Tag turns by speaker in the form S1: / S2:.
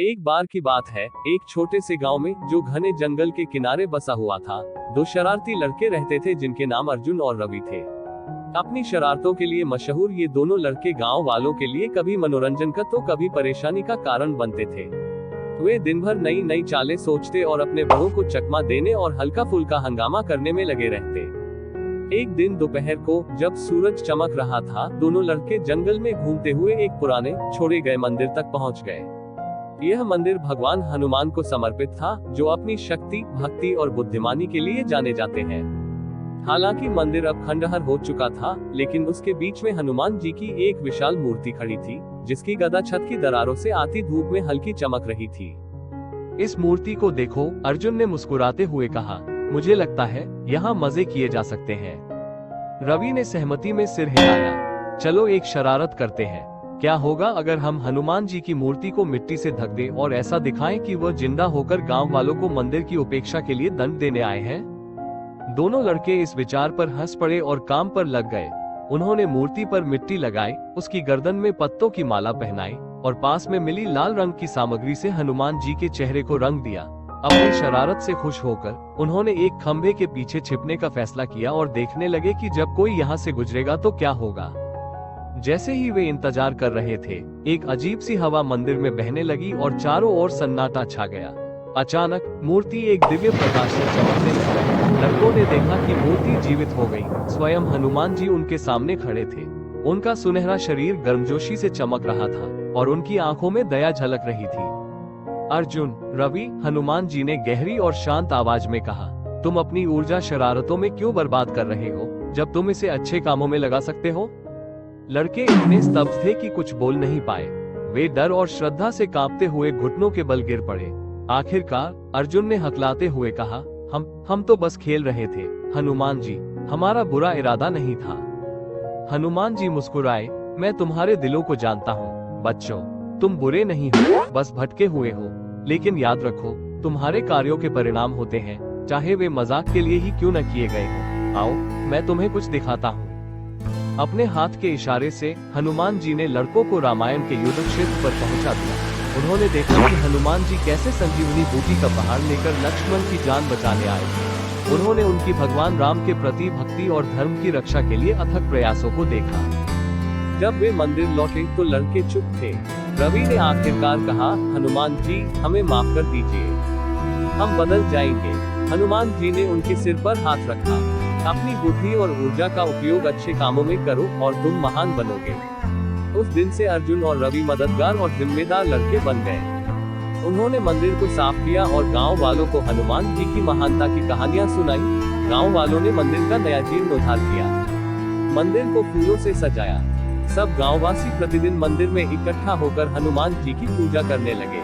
S1: एक बार की बात है, एक छोटे से गांव में, जो घने जंगल के किनारे बसा हुआ था, दो शरारती लड़के रहते थे जिनके नाम अर्जुन और रवि थे। अपनी शरारतों के लिए मशहूर ये दोनों लड़के गांव वालों के लिए कभी मनोरंजन का तो कभी परेशानी का कारण बनते थे। वे दिन भर नई नई चालें सोचते और अपने बड़ों को चकमा देने और हल्का फुल्का हंगामा करने में लगे रहते। एक दिन दोपहर को, जब सूरज चमक रहा था, दोनों लड़के जंगल में घूमते हुए एक पुराने छोड़े गए मंदिर तक पहुंच गए। यह मंदिर भगवान हनुमान को समर्पित था, जो अपनी शक्ति, भक्ति और बुद्धिमानी के लिए जाने जाते हैं। हालांकि मंदिर अब खंडहर हो चुका था, लेकिन उसके बीच में हनुमान जी की एक विशाल मूर्ति खड़ी थी, जिसकी गदा छत की दरारों से आती धूप में हल्की चमक रही थी।
S2: इस मूर्ति को देखो, अर्जुन ने मुस्कुराते हुए कहा। मुझे लगता है यहाँ मजे किए जा सकते हैं। रवि ने सहमति में सिर हिलाया। चलो एक शरारत करते हैं। क्या होगा अगर हम हनुमान जी की मूर्ति को मिट्टी से ढक दें और ऐसा दिखाएं कि वह जिंदा होकर गांव वालों को मंदिर की उपेक्षा के लिए दंड देने आए हैं? दोनों लड़के इस विचार पर हंस पड़े और काम पर लग गए। उन्होंने मूर्ति पर मिट्टी लगाई, उसकी गर्दन में पत्तों की माला पहनाई और पास में मिली लाल रंग की सामग्री से हनुमान जी के चेहरे को रंग दिया। अपनी शरारत से खुश होकर उन्होंने एक खंभे के पीछे छिपने का फैसला किया और देखने लगे कि जब कोई यहाँ से गुजरेगा तो क्या होगा। जैसे ही वे इंतजार कर रहे थे, एक अजीब सी हवा मंदिर में बहने लगी और चारों ओर सन्नाटा छा गया। अचानक मूर्ति एक दिव्य प्रकाश से चमकने लगी। लड़कों ने देखा कि मूर्ति जीवित हो गई। स्वयं हनुमान जी उनके सामने खड़े थे। उनका सुनहरा शरीर गर्मजोशी से चमक रहा था और उनकी आंखों में दया झलक रही थी। अर्जुन, रवि, हनुमान जी ने गहरी और शांत आवाज में कहा, तुम अपनी ऊर्जा शरारतों में क्यों बर्बाद कर रहे हो, जब तुम इसे अच्छे कामों में लगा सकते हो? लड़के इतने स्तब्ध थे कि कुछ बोल नहीं पाए। वे डर और श्रद्धा से कांपते हुए घुटनों के बल गिर पड़े। आखिरकार अर्जुन ने हकलाते हुए कहा, हम तो बस खेल रहे थे हनुमान जी, हमारा बुरा इरादा नहीं था। हनुमान जी मुस्कुराए, मैं तुम्हारे दिलों को जानता हूँ बच्चों, तुम बुरे नहीं हो, बस भटके हुए हो। लेकिन याद रखो, तुम्हारे कार्यों के परिणाम होते हैं, चाहे वे मजाक के लिए ही क्यों न किए गए हो। आओ, मैं तुम्हें कुछ दिखाता हूँ। अपने हाथ के इशारे से हनुमान जी ने लड़कों को रामायण के युद्ध क्षेत्र पर पहुंचा दिया। उन्होंने देखा कि हनुमान जी कैसे संजीवनी बूटी का पहाड़ लेकर लक्ष्मण की जान बचाने आए थे। उन्होंने उनकी भगवान राम के प्रति भक्ति और धर्म की रक्षा के लिए अथक प्रयासों को देखा।
S1: जब वे मंदिर लौटे तो लड़के चुप थे। रवि ने आखिरकार कहा, हनुमान जी, हमें माफ कर दीजिए, हम बदल जाएंगे। हनुमान जी ने उनके सिर पर हाथ रखा। अपनी बुद्धि और ऊर्जा का उपयोग अच्छे कामों में करो और तुम महान बनोगे। उस दिन से अर्जुन और रवि मददगार और जिम्मेदार लड़के बन गए। उन्होंने मंदिर को साफ किया और गांव वालों को हनुमान जी की महानता की कहानियां सुनाई। गांव वालों ने मंदिर का नया जीर्णोद्धार किया, मंदिर को फूलों से सजाया। सब गांववासी प्रतिदिन मंदिर में इकट्ठा होकर हनुमान जी की पूजा करने लगे।